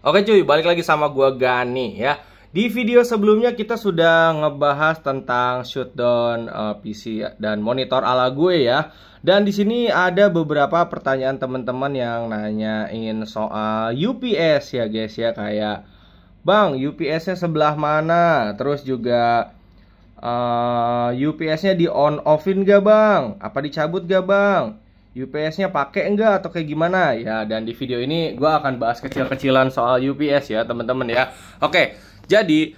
Oke cuy, balik lagi sama gua Gani ya. Di video sebelumnya kita sudah ngebahas tentang shutdown PC dan monitor ala gue ya. Dan di sini ada beberapa pertanyaan teman-teman yang nanyain soal UPS ya guys ya, kayak Bang, UPS-nya sebelah mana? Terus juga UPS-nya di on offin gak bang? Apa dicabut gak bang? UPS-nya pakai enggak atau kayak gimana? Ya, dan di video ini gue akan bahas kecil-kecilan soal UPS ya teman-teman ya. Oke, jadi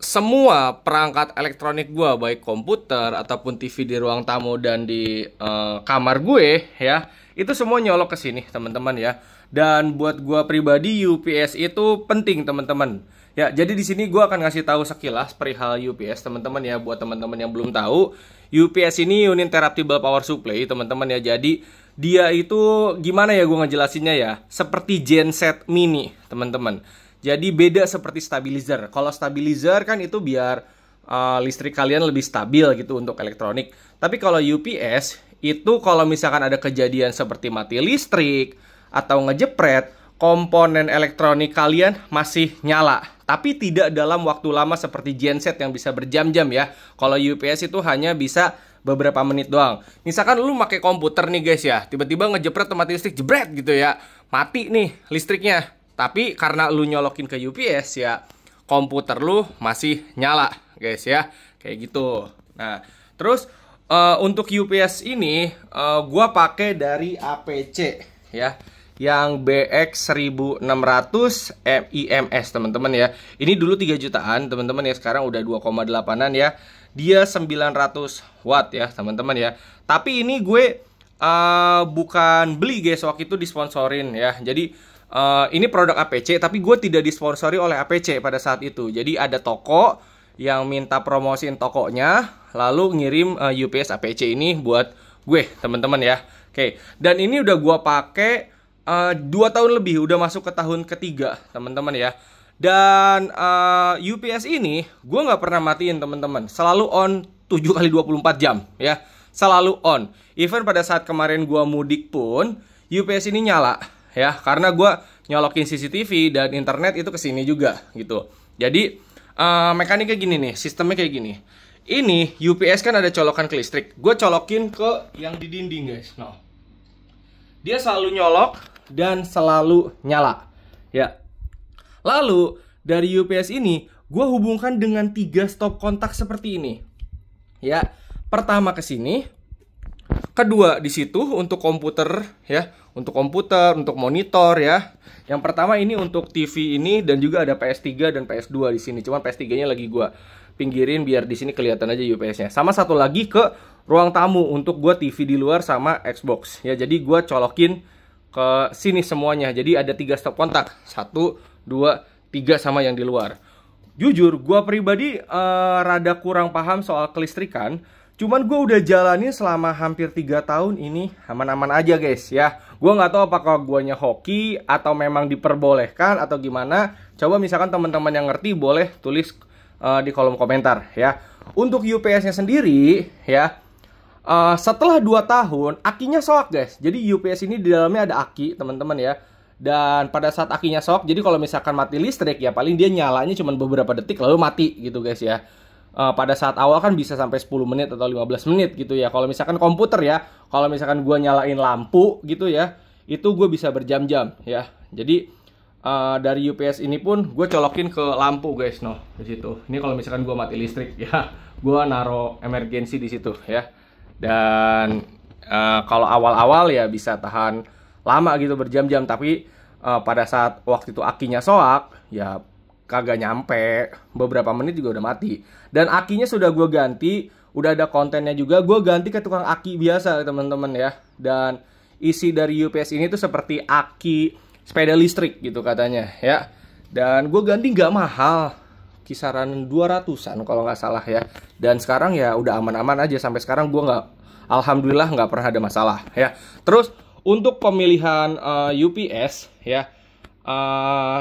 semua perangkat elektronik gue, baik komputer ataupun TV di ruang tamu dan di kamar gue ya, itu semua nyolok ke sini teman-teman ya. Dan buat gue pribadi UPS itu penting teman-teman. Ya, jadi di sini gue akan ngasih tahu sekilas perihal UPS teman-teman ya. Buat teman-teman yang belum tahu, UPS ini uninterruptible power supply teman-teman ya. Jadi dia itu gimana ya gue ngejelasinnya ya, seperti genset mini teman-teman. Jadi beda seperti stabilizer. Kalau stabilizer kan itu biar listrik kalian lebih stabil gitu untuk elektronik. Tapi kalau UPS itu kalau misalkan ada kejadian seperti mati listrik atau ngejepret, komponen elektronik kalian masih nyala, tapi tidak dalam waktu lama seperti genset yang bisa berjam-jam ya. Kalau UPS itu hanya bisa beberapa menit doang. Misalkan lu pakai komputer nih guys ya, tiba-tiba ngejepret atau mati listrik, jebret gitu ya, mati nih listriknya. Tapi karena lu nyolokin ke UPS ya, komputer lu masih nyala guys ya, kayak gitu. Nah, terus untuk UPS ini gua pakai dari APC ya, yang BX1600 IMS teman-teman ya. Ini dulu 3 jutaan teman-teman ya, sekarang udah 2,8an ya. Dia 900 watt ya teman-teman ya. Tapi ini gue bukan beli guys, waktu itu disponsorin ya. Jadi ini produk APC, tapi gue tidak disponsori oleh APC pada saat itu. Jadi ada toko yang minta promosiin tokonya, lalu ngirim UPS APC ini buat gue teman-teman ya. Oke, dan ini udah gue pakai 2 tahun lebih, udah masuk ke tahun ketiga teman-teman ya. Dan UPS ini gue nggak pernah matiin teman-teman, selalu on 7x24 jam ya, selalu on. Even pada saat kemarin gue mudik pun UPS ini nyala ya, karena gue nyolokin CCTV dan internet itu kesini juga gitu. Jadi mekaniknya gini nih, sistemnya kayak gini. Ini UPS kan ada colokan ke listrik, gue colokin ke yang di dinding guys. Nah, dia selalu nyolok dan selalu nyala ya. Lalu dari UPS ini gue hubungkan dengan 3 stop kontak seperti ini ya. Pertama ke sini, kedua di situ untuk komputer ya, untuk komputer, untuk monitor ya. Yang pertama ini untuk TV ini, dan juga ada PS3 dan PS2 di sini. Cuman PS3-nya lagi gue pinggirin biar di sini kelihatan aja UPS-nya. Sama satu lagi ke ruang tamu untuk gue TV di luar sama Xbox ya. Jadi gue colokin ke sini semuanya. Jadi ada 3 stop kontak, 1, 2, 3 sama yang di luar. Jujur gue pribadi rada kurang paham soal kelistrikan. Cuman gue udah jalanin selama hampir 3 tahun ini aman-aman aja guys ya. Gue nggak tahu apakah guanya hoki atau memang diperbolehkan atau gimana. Coba misalkan teman-teman yang ngerti boleh tulis di kolom komentar ya. Untuk UPS-nya sendiri ya, setelah 2 tahun akinya soak guys. Jadi UPS ini di dalamnya ada aki teman-teman ya. Dan pada saat akinya soak, jadi kalau misalkan mati listrik ya paling dia nyalanya cuma beberapa detik lalu mati gitu guys ya. Pada saat awal kan bisa sampai 10 menit atau 15 menit gitu ya. Kalau misalkan komputer ya, kalau misalkan gua nyalain lampu gitu ya, itu gue bisa berjam-jam ya. Jadi dari UPS ini pun gue colokin ke lampu guys, no, di situ. Ini kalau misalkan gua mati listrik ya, gua naro emergency di situ ya. Dan kalau awal-awal ya bisa tahan lama gitu berjam-jam, tapi pada saat waktu itu akinya soak ya kagak nyampe beberapa menit juga udah mati. Dan akinya sudah gue ganti, udah ada kontennya juga, gue ganti ke tukang aki biasa teman-teman ya. Dan isi dari UPS ini tuh seperti aki sepeda listrik gitu katanya ya. Dan gue ganti nggak mahal, kisaran 200-an kalau nggak salah ya. Dan sekarang ya udah aman-aman aja, sampai sekarang gue nggak, alhamdulillah nggak pernah ada masalah ya. Terus untuk pemilihan UPS ya,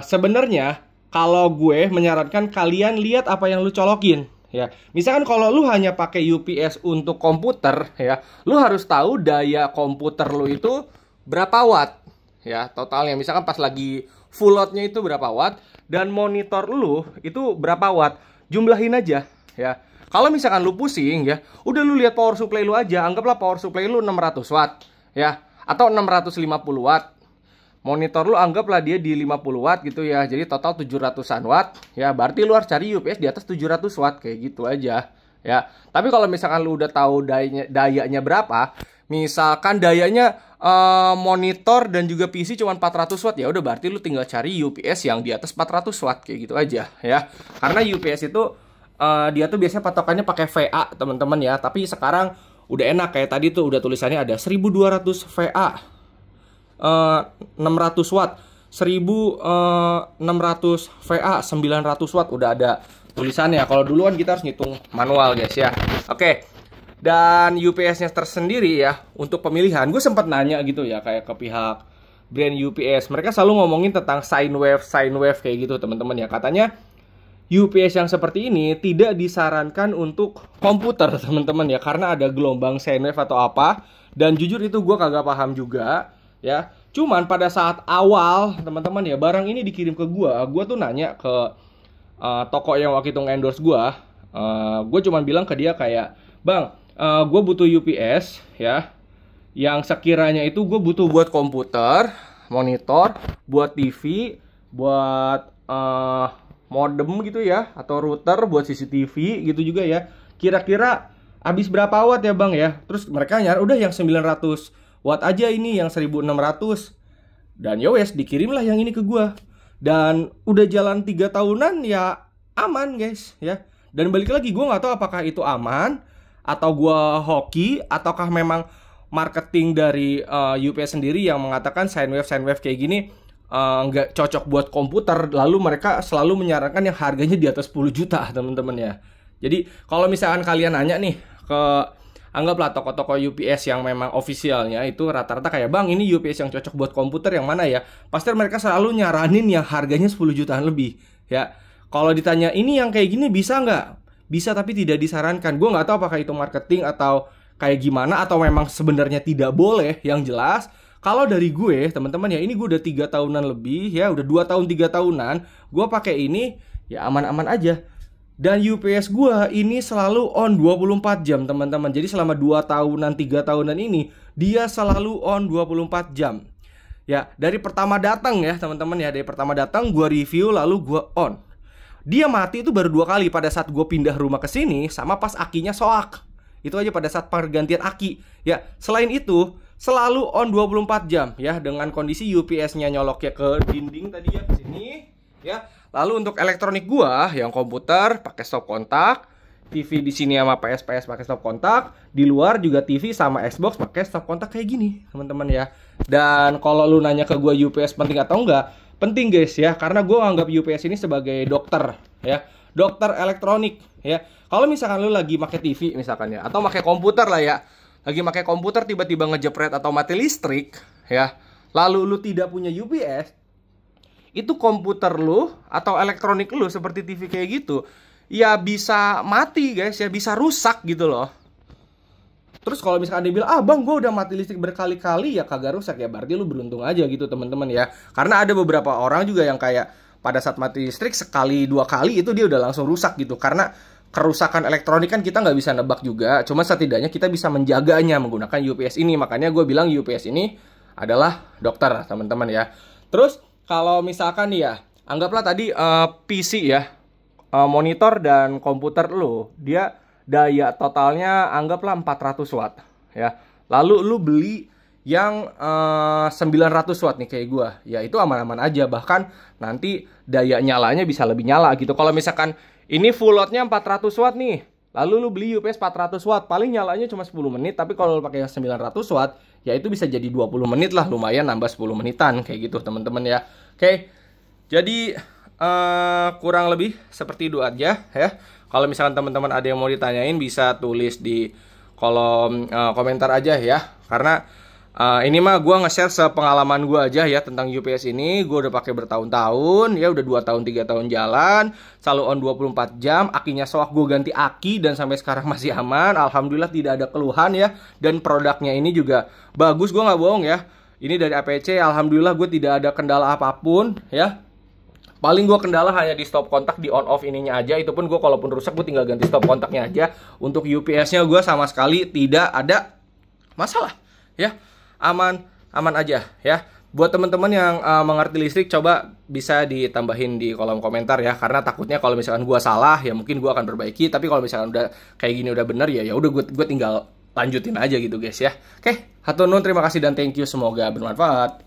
sebenarnya kalau gue menyarankan kalian lihat apa yang lu colokin ya. Misalkan kalau lu hanya pakai UPS untuk komputer ya, lu harus tahu daya komputer lu itu berapa watt ya totalnya. Misalkan pas lagi full loadnya itu berapa watt, dan monitor lu itu berapa watt, jumlahin aja ya. Kalau misalkan lu pusing ya, udah lu lihat power supply lu aja, anggaplah power supply lu 600 watt ya, atau 650 watt. Monitor lu anggaplah dia di 50 watt gitu ya, jadi total 700-an watt ya, berarti lu harus cari UPS di atas 700 watt, kayak gitu aja ya. Tapi kalau misalkan lu udah tahu dayanya berapa, misalkan dayanya monitor dan juga PC cuma 400 watt, ya udah berarti lu tinggal cari UPS yang di atas 400 watt, kayak gitu aja ya. Karena UPS itu dia tuh biasanya patokannya pakai VA teman-teman ya, tapi sekarang udah enak, kayak tadi tuh udah tulisannya ada 1200 VA, 600 watt, 1600 VA, 900 watt, udah ada tulisannya. Kalau dulu kan kita harus ngitung manual guys ya. Oke. Dan UPS-nya tersendiri ya, untuk pemilihan gue sempat nanya gitu ya, kayak ke pihak brand UPS. Mereka selalu ngomongin tentang sine wave kayak gitu teman-teman ya. Katanya UPS yang seperti ini tidak disarankan untuk komputer teman-teman ya, karena ada gelombang sine wave atau apa. Dan jujur itu gue kagak paham juga ya. Cuman pada saat awal teman-teman ya, barang ini dikirim ke gue tuh nanya ke toko yang waktu itu nge-endorse gue cuman bilang ke dia kayak, bang, gue butuh UPS ya, yang sekiranya itu gue butuh buat komputer, monitor, buat TV, buat modem gitu ya, atau router buat CCTV gitu juga ya. Kira-kira habis berapa watt ya bang ya? Terus mereka nyari udah yang 900 watt aja, ini yang 1600. Dan yowes, dikirimlah yang ini ke gua. Dan udah jalan 3 tahunan ya aman guys ya. Dan balik lagi, gua nggak tahu apakah itu aman atau gua hoki, ataukah memang marketing dari UPS sendiri yang mengatakan sine wave kayak gini nggak cocok buat komputer, lalu mereka selalu menyarankan yang harganya di atas 10 juta teman-teman ya. Jadi kalau misalkan kalian nanya nih ke, anggaplah toko-toko UPS yang memang officialnya itu rata-rata kayak, bang ini UPS yang cocok buat komputer yang mana ya, pasti mereka selalu nyaranin yang harganya 10 jutaan lebih ya. Kalau ditanya ini yang kayak gini bisa nggak? Bisa, tapi tidak disarankan. Gue nggak tahu apakah itu marketing atau kayak gimana, atau memang sebenarnya tidak boleh. Yang jelas kalau dari gue teman-teman ya, ini gue udah 3 tahunan lebih ya, udah 2 tahun 3 tahunan gue pakai ini ya, aman-aman aja. Dan UPS gue ini selalu on 24 jam teman-teman. Jadi selama 2 tahunan 3 tahunan ini dia selalu on 24 jam ya. Dari pertama datang ya teman-teman ya, dari pertama datang gue review lalu gue on. Dia mati itu baru 2 kali, pada saat gue pindah rumah ke sini sama pas akinya soak. Itu aja pada saat pergantian aki ya. Selain itu selalu on 24 jam ya, dengan kondisi UPS-nya nyoloknya ke dinding tadi ya, ke sini ya. Lalu untuk elektronik gua yang komputer pakai stop kontak, TV di sini sama PS pakai stop kontak, di luar juga TV sama Xbox pakai stop kontak kayak gini, teman-teman ya. Dan kalau lu nanya ke gua UPS penting atau enggak? Penting guys ya, karena gua anggap UPS ini sebagai dokter ya, dokter elektronik ya. Kalau misalkan lu lagi pakai TV misalkan ya, atau pakai komputer lah ya, lagi pakai komputer tiba-tiba ngejepret atau mati listrik ya, lalu lu tidak punya UPS, itu komputer lu atau elektronik lu seperti TV kayak gitu ya bisa mati guys ya, bisa rusak gitu loh. Terus kalau misalkan dia bilang, ah bang gue udah mati listrik berkali-kali ya kagak rusak, ya berarti lu beruntung aja gitu teman-teman ya. Karena ada beberapa orang juga yang kayak pada saat mati listrik sekali 2 kali itu dia udah langsung rusak gitu. Karena kerusakan elektronik kan kita nggak bisa nebak juga, cuma setidaknya kita bisa menjaganya menggunakan UPS ini. Makanya gue bilang UPS ini adalah dokter teman-teman ya. Terus kalau misalkan nih ya, anggaplah tadi PC ya, monitor dan komputer lu, dia daya totalnya anggaplah 400 watt ya. Lalu lu beli yang 900 watt nih kayak gua, ya itu aman-aman aja. Bahkan nanti daya nyalanya bisa lebih nyala gitu. Kalau misalkan ini full loadnya 400 watt nih, lalu lu beli UPS 400 watt, paling nyalanya cuma 10 menit. Tapi kalau lu pakai yang 900 watt, ya itu bisa jadi 20 menit lah, lumayan nambah 10 menitan kayak gitu teman-teman ya. Oke, jadi kurang lebih seperti itu aja ya. Kalau misalkan teman-teman ada yang mau ditanyain, bisa tulis di kolom komentar aja ya. Karena ini mah gue nge-share sepengalaman gue aja ya tentang UPS ini. Gue udah pakai bertahun-tahun ya, udah 2 tahun 3 tahun jalan, selalu on 24 jam. Akinya soak, gue ganti aki dan sampai sekarang masih aman. Alhamdulillah tidak ada keluhan ya. Dan produknya ini juga bagus, gue nggak bohong ya. Ini dari APC, alhamdulillah gue tidak ada kendala apapun ya. Paling gue kendala hanya di stop kontak, di on off ininya aja. Itu pun gue kalaupun rusak gue tinggal ganti stop kontaknya aja. Untuk UPS-nya gue sama sekali tidak ada masalah ya. Aman aja ya. Buat teman-teman yang mengerti listrik, coba bisa ditambahin di kolom komentar ya. Karena takutnya kalau misalkan gue salah ya mungkin gue akan perbaiki. Tapi kalau misalkan udah kayak gini udah bener ya udah gue tinggal lanjutin aja gitu guys ya. Oke, hatur nuhun, terima kasih dan thank you, semoga bermanfaat.